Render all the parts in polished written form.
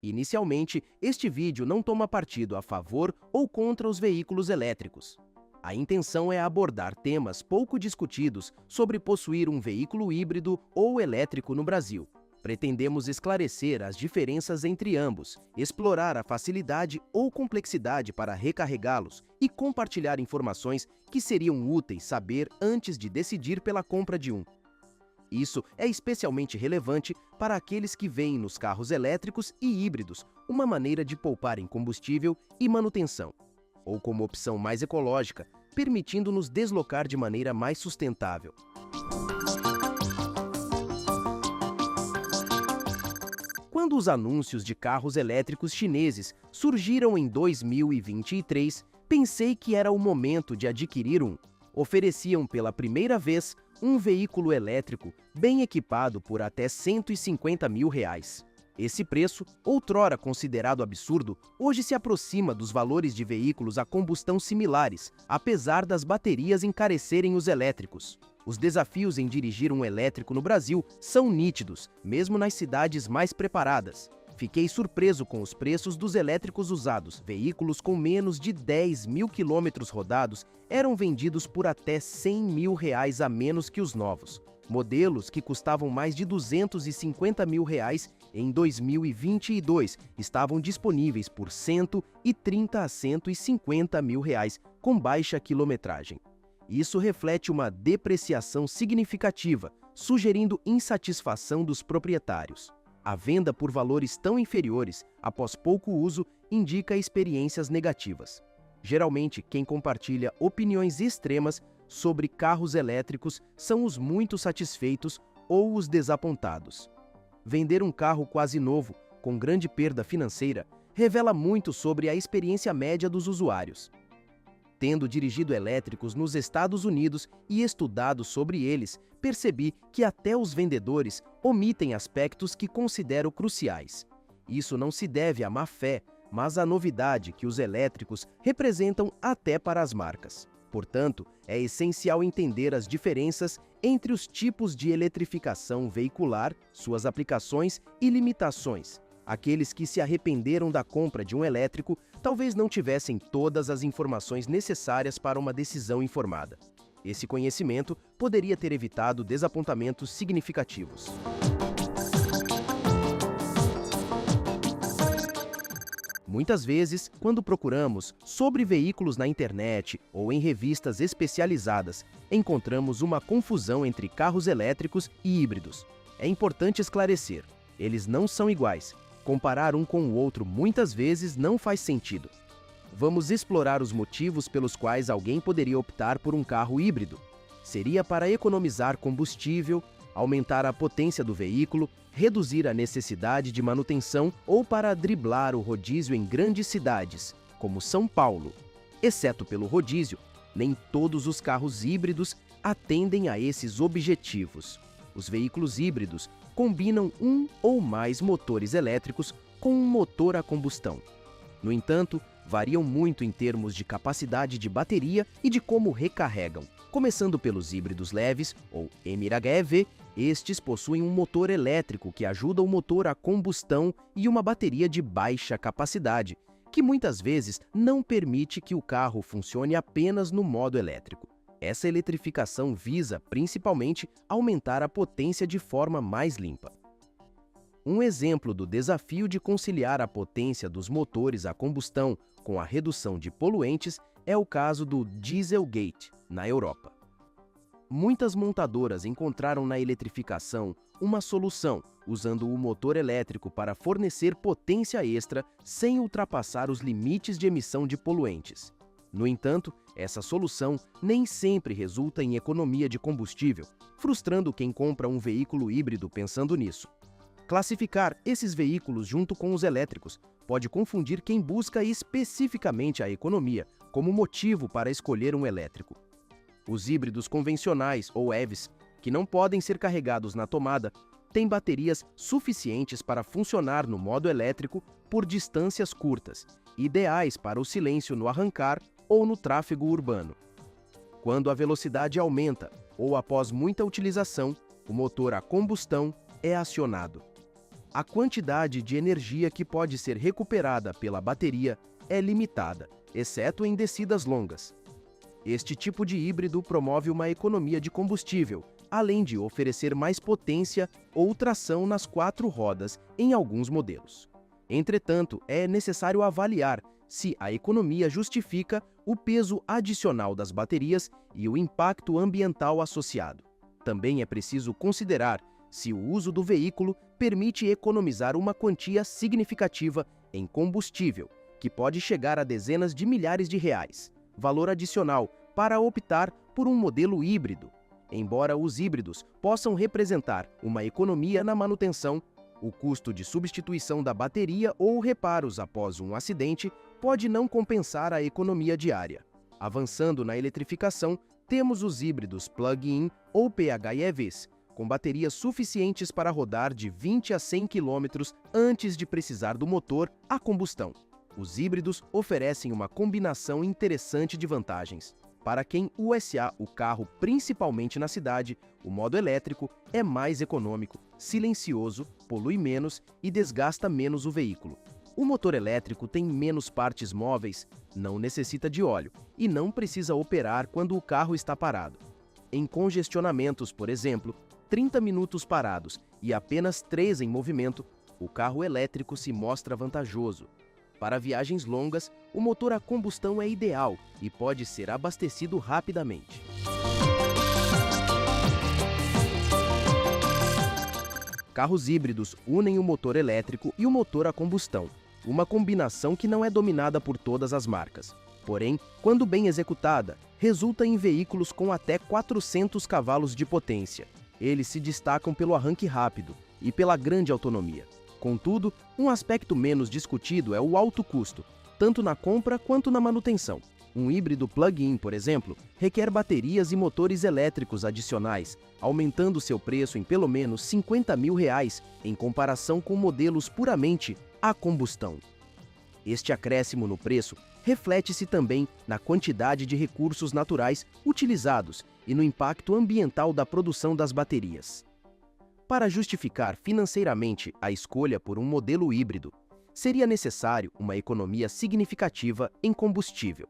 Inicialmente, este vídeo não toma partido a favor ou contra os veículos elétricos. A intenção é abordar temas pouco discutidos sobre possuir um veículo híbrido ou elétrico no Brasil. Pretendemos esclarecer as diferenças entre ambos, explorar a facilidade ou complexidade para recarregá-los e compartilhar informações que seriam úteis saber antes de decidir pela compra de um. Isso é especialmente relevante para aqueles que veem nos carros elétricos e híbridos uma maneira de poupar em combustível e manutenção, ou como opção mais ecológica, permitindo-nos deslocar de maneira mais sustentável. Quando os anúncios de carros elétricos chineses surgiram em 2023, pensei que era o momento de adquirir um. Ofereciam pela primeira vez um veículo elétrico bem equipado por até R$ 150 mil. Esse preço, outrora considerado absurdo, hoje se aproxima dos valores de veículos a combustão similares, apesar das baterias encarecerem os elétricos. Os desafios em dirigir um elétrico no Brasil são nítidos, mesmo nas cidades mais preparadas. Fiquei surpreso com os preços dos elétricos usados. Veículos com menos de 10 mil quilômetros rodados eram vendidos por até R$ 100 mil a menos que os novos. Modelos que custavam mais de R$ 250 mil em 2022 estavam disponíveis por R$ 130 a R$ 150 mil com baixa quilometragem. Isso reflete uma depreciação significativa, sugerindo insatisfação dos proprietários. A venda por valores tão inferiores, após pouco uso, indica experiências negativas. Geralmente, quem compartilha opiniões extremas sobre carros elétricos são os muito satisfeitos ou os desapontados. Vender um carro quase novo, com grande perda financeira, revela muito sobre a experiência média dos usuários. Tendo dirigido elétricos nos Estados Unidos e estudado sobre eles, percebi que até os vendedores omitem aspectos que considero cruciais. Isso não se deve à má fé, mas à novidade que os elétricos representam até para as marcas. Portanto, é essencial entender as diferenças entre os tipos de eletrificação veicular, suas aplicações e limitações. Aqueles que se arrependeram da compra de um elétrico talvez não tivessem todas as informações necessárias para uma decisão informada. Esse conhecimento poderia ter evitado desapontamentos significativos. Muitas vezes, quando procuramos sobre veículos na internet ou em revistas especializadas, encontramos uma confusão entre carros elétricos e híbridos. É importante esclarecer, eles não são iguais. Comparar um com o outro muitas vezes não faz sentido. Vamos explorar os motivos pelos quais alguém poderia optar por um carro híbrido. Seria para economizar combustível, aumentar a potência do veículo, reduzir a necessidade de manutenção ou para driblar o rodízio em grandes cidades, como São Paulo. Exceto pelo rodízio, nem todos os carros híbridos atendem a esses objetivos. Os veículos híbridos combinam um ou mais motores elétricos com um motor a combustão. No entanto, variam muito em termos de capacidade de bateria e de como recarregam. Começando pelos híbridos leves, ou MHEV, estes possuem um motor elétrico que ajuda o motor a combustão e uma bateria de baixa capacidade, que muitas vezes não permite que o carro funcione apenas no modo elétrico. Essa eletrificação visa, principalmente, aumentar a potência de forma mais limpa. Um exemplo do desafio de conciliar a potência dos motores a combustão com a redução de poluentes é o caso do Dieselgate, na Europa. Muitas montadoras encontraram na eletrificação uma solução, usando o motor elétrico para fornecer potência extra sem ultrapassar os limites de emissão de poluentes. No entanto, essa solução nem sempre resulta em economia de combustível, frustrando quem compra um veículo híbrido pensando nisso. Classificar esses veículos junto com os elétricos pode confundir quem busca especificamente a economia como motivo para escolher um elétrico. Os híbridos convencionais, ou EVs, que não podem ser carregados na tomada, têm baterias suficientes para funcionar no modo elétrico por distâncias curtas, ideais para o silêncio no arrancar ou no tráfego urbano. Quando a velocidade aumenta ou após muita utilização, o motor a combustão é acionado. a quantidade de energia que pode ser recuperada pela bateria é limitada, exceto em descidas longas. Este tipo de híbrido promove uma economia de combustível, além de oferecer mais potência ou tração nas 4 rodas em alguns modelos. Entretanto, é necessário avaliar se a economia justifica o peso adicional das baterias e o impacto ambiental associado. Também é preciso considerar se o uso do veículo permite economizar uma quantia significativa em combustível, que pode chegar a dezenas de milhares de reais, valor adicional para optar por um modelo híbrido. Embora os híbridos possam representar uma economia na manutenção, o custo de substituição da bateria ou reparos após um acidente pode não compensar a economia diária. Avançando na eletrificação, temos os híbridos plug-in ou PHEVs, com baterias suficientes para rodar de 20 a 100 km antes de precisar do motor a combustão. Os híbridos oferecem uma combinação interessante de vantagens. Para quem usa o carro principalmente na cidade, o modo elétrico é mais econômico, silencioso, polui menos e desgasta menos o veículo. O motor elétrico tem menos partes móveis, não necessita de óleo e não precisa operar quando o carro está parado. Em congestionamentos, por exemplo, 30 minutos parados e apenas 3 em movimento, o carro elétrico se mostra vantajoso. Para viagens longas, o motor a combustão é ideal e pode ser abastecido rapidamente. Carros híbridos unem o motor elétrico e o motor a combustão, uma combinação que não é dominada por todas as marcas. Porém, quando bem executada, resulta em veículos com até 400 cavalos de potência. Eles se destacam pelo arranque rápido e pela grande autonomia. Contudo, um aspecto menos discutido é o alto custo, tanto na compra quanto na manutenção. Um híbrido plug-in, por exemplo, requer baterias e motores elétricos adicionais, aumentando seu preço em pelo menos R$50 mil em comparação com modelos puramente a combustão. Este acréscimo no preço reflete-se também na quantidade de recursos naturais utilizados e no impacto ambiental da produção das baterias. Para justificar financeiramente a escolha por um modelo híbrido, seria necessário uma economia significativa em combustível.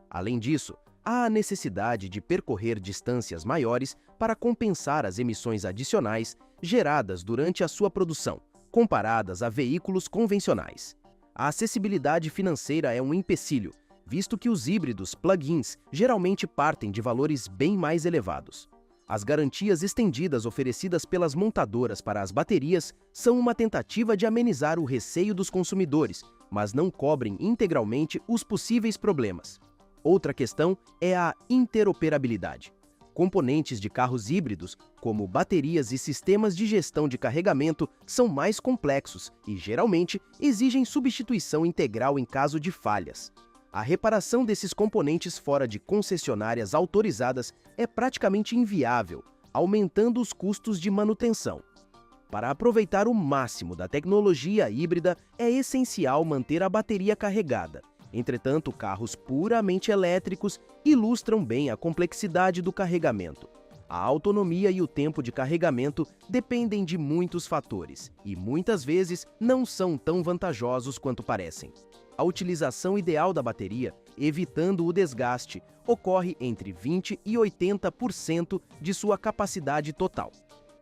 Além disso, há a necessidade de percorrer distâncias maiores para compensar as emissões adicionais geradas durante a sua produção, comparadas a veículos convencionais. A acessibilidade financeira é um empecilho, visto que os híbridos plug-ins geralmente partem de valores bem mais elevados. As garantias estendidas oferecidas pelas montadoras para as baterias são uma tentativa de amenizar o receio dos consumidores, mas não cobrem integralmente os possíveis problemas. Outra questão é a interoperabilidade. Componentes de carros híbridos, como baterias e sistemas de gestão de carregamento, são mais complexos e, geralmente, exigem substituição integral em caso de falhas. A reparação desses componentes fora de concessionárias autorizadas é praticamente inviável, aumentando os custos de manutenção. Para aproveitar o máximo da tecnologia híbrida, é essencial manter a bateria carregada. Entretanto, carros puramente elétricos ilustram bem a complexidade do carregamento. A autonomia e o tempo de carregamento dependem de muitos fatores e, muitas vezes, não são tão vantajosos quanto parecem. A utilização ideal da bateria, evitando o desgaste, ocorre entre 20% e 80% de sua capacidade total.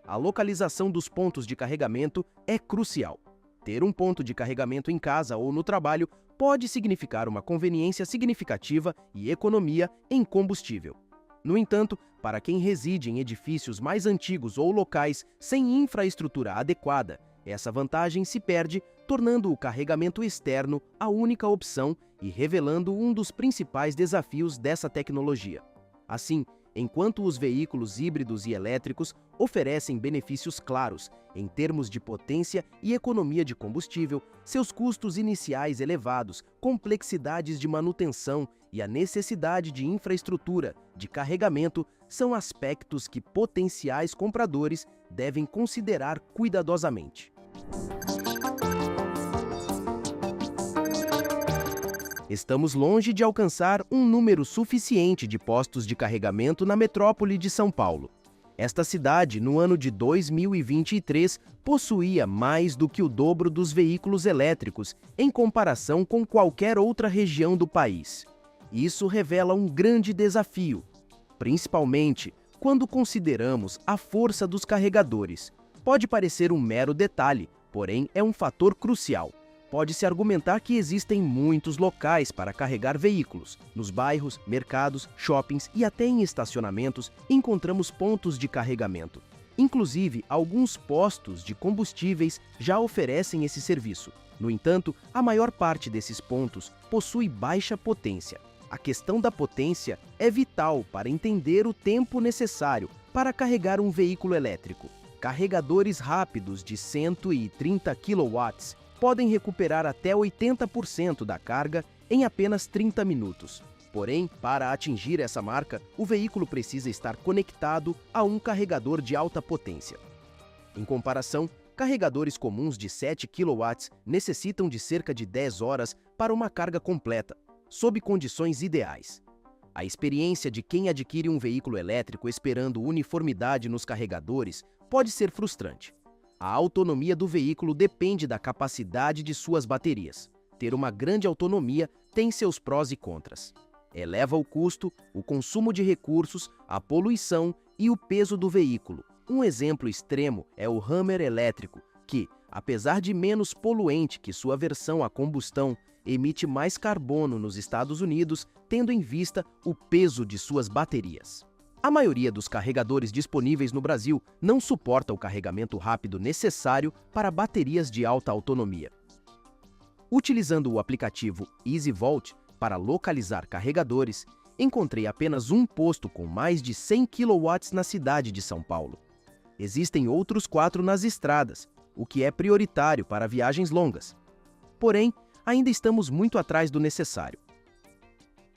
A localização dos pontos de carregamento é crucial. Ter um ponto de carregamento em casa ou no trabalho pode significar uma conveniência significativa e economia em combustível. No entanto, para quem reside em edifícios mais antigos ou locais sem infraestrutura adequada, essa vantagem se perde, tornando o carregamento externo a única opção e revelando um dos principais desafios dessa tecnologia. Assim, enquanto os veículos híbridos e elétricos oferecem benefícios claros em termos de potência e economia de combustível, seus custos iniciais elevados, complexidades de manutenção e a necessidade de infraestrutura de carregamento são aspectos que potenciais compradores devem considerar cuidadosamente. Estamos longe de alcançar um número suficiente de postos de carregamento na metrópole de São Paulo. Esta cidade, no ano de 2023, possuía mais do que o dobro dos veículos elétricos em comparação com qualquer outra região do país. Isso revela um grande desafio, principalmente quando consideramos a força dos carregadores. Pode parecer um mero detalhe, porém é um fator crucial. Pode-se argumentar que existem muitos locais para carregar veículos. Nos bairros, mercados, shoppings e até em estacionamentos encontramos pontos de carregamento. Inclusive, alguns postos de combustíveis já oferecem esse serviço. No entanto, a maior parte desses pontos possui baixa potência. A questão da potência é vital para entender o tempo necessário para carregar um veículo elétrico. Carregadores rápidos de 130 kW podem recuperar até 80% da carga em apenas 30 minutos. Porém, para atingir essa marca, o veículo precisa estar conectado a um carregador de alta potência. Em comparação, carregadores comuns de 7 kW necessitam de cerca de 10 horas para uma carga completa, sob condições ideais. A experiência de quem adquire um veículo elétrico esperando uniformidade nos carregadores pode ser frustrante. A autonomia do veículo depende da capacidade de suas baterias. Ter uma grande autonomia tem seus prós e contras. Eleva o custo, o consumo de recursos, a poluição e o peso do veículo. Um exemplo extremo é o Hummer elétrico, que, apesar de menos poluente que sua versão a combustão, emite mais carbono nos Estados Unidos, tendo em vista o peso de suas baterias. A maioria dos carregadores disponíveis no Brasil não suporta o carregamento rápido necessário para baterias de alta autonomia. Utilizando o aplicativo EasyVolt para localizar carregadores, encontrei apenas um posto com mais de 100 kW na cidade de São Paulo. Existem outros 4 nas estradas, o que é prioritário para viagens longas. Porém, ainda estamos muito atrás do necessário.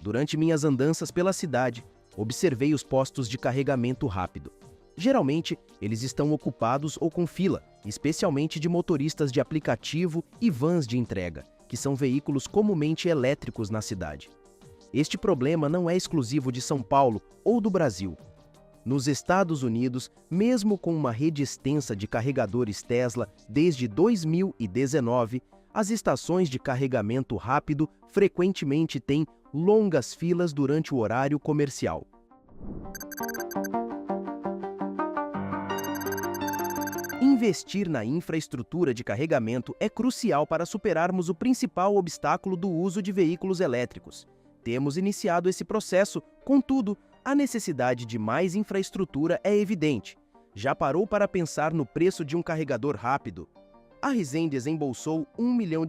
Durante minhas andanças pela cidade, observei os postos de carregamento rápido. Geralmente, eles estão ocupados ou com fila, especialmente de motoristas de aplicativo e vans de entrega, que são veículos comumente elétricos na cidade. Este problema não é exclusivo de São Paulo ou do Brasil. Nos Estados Unidos, mesmo com uma rede extensa de carregadores Tesla desde 2019, as estações de carregamento rápido frequentemente têm longas filas durante o horário comercial. Investir na infraestrutura de carregamento é crucial para superarmos o principal obstáculo do uso de veículos elétricos. Temos iniciado esse processo, contudo, a necessidade de mais infraestrutura é evidente. Já parou para pensar no preço de um carregador rápido? A Resende desembolsou R$ 1 milhão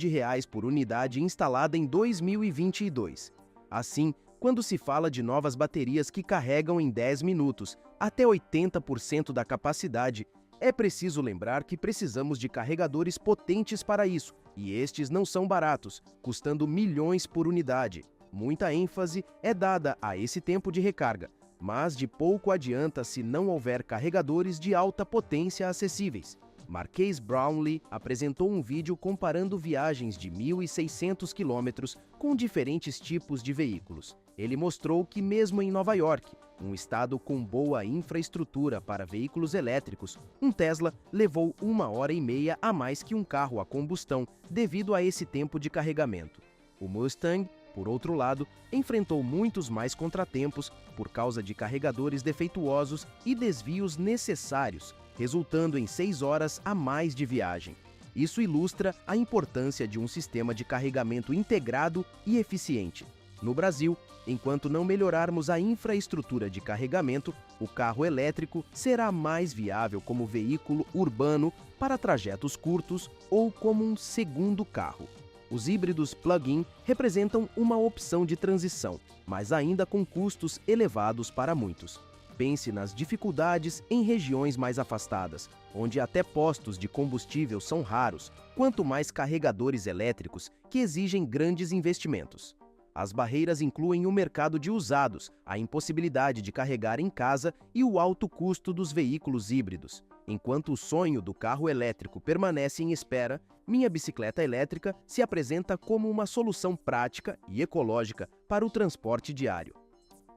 por unidade instalada em 2022. Assim, quando se fala de novas baterias que carregam em 10 minutos, até 80% da capacidade, é preciso lembrar que precisamos de carregadores potentes para isso, e estes não são baratos, custando milhões por unidade. Muita ênfase é dada a esse tempo de recarga, mas de pouco adianta se não houver carregadores de alta potência acessíveis. Marques Brownlee apresentou um vídeo comparando viagens de 1.600 quilômetros com diferentes tipos de veículos. Ele mostrou que mesmo em Nova York, um estado com boa infraestrutura para veículos elétricos, um Tesla levou 1h30 a mais que um carro a combustão devido a esse tempo de carregamento. O Mustang, por outro lado, enfrentou muitos mais contratempos por causa de carregadores defeituosos e desvios necessários, resultando em 6 horas a mais de viagem. Isso ilustra a importância de um sistema de carregamento integrado e eficiente. No Brasil, enquanto não melhorarmos a infraestrutura de carregamento, o carro elétrico será mais viável como veículo urbano para trajetos curtos ou como um segundo carro. Os híbridos plug-in representam uma opção de transição, mas ainda com custos elevados para muitos. Pense nas dificuldades em regiões mais afastadas, onde até postos de combustível são raros, quanto mais carregadores elétricos que exigem grandes investimentos. As barreiras incluem o mercado de usados, a impossibilidade de carregar em casa e o alto custo dos veículos híbridos. Enquanto o sonho do carro elétrico permanece em espera, minha bicicleta elétrica se apresenta como uma solução prática e ecológica para o transporte diário.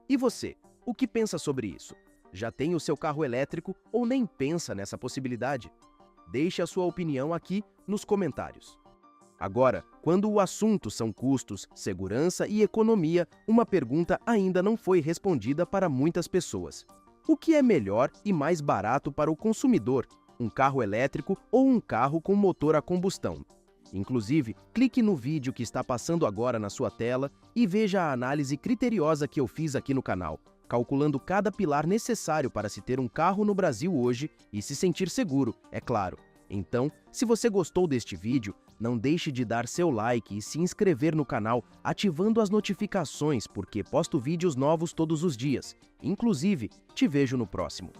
E você, o que pensa sobre isso? Já tem o seu carro elétrico ou nem pensa nessa possibilidade? Deixe a sua opinião aqui nos comentários. Agora, quando o assunto são custos, segurança e economia, uma pergunta ainda não foi respondida para muitas pessoas. O que é melhor e mais barato para o consumidor, um carro elétrico ou um carro com motor a combustão? Inclusive, clique no vídeo que está passando agora na sua tela e veja a análise criteriosa que eu fiz aqui no canal, calculando cada pilar necessário para se ter um carro no Brasil hoje e se sentir seguro, é claro. Então, se você gostou deste vídeo, não deixe de dar seu like e se inscrever no canal ativando as notificações porque posto vídeos novos todos os dias. Inclusive, te vejo no próximo.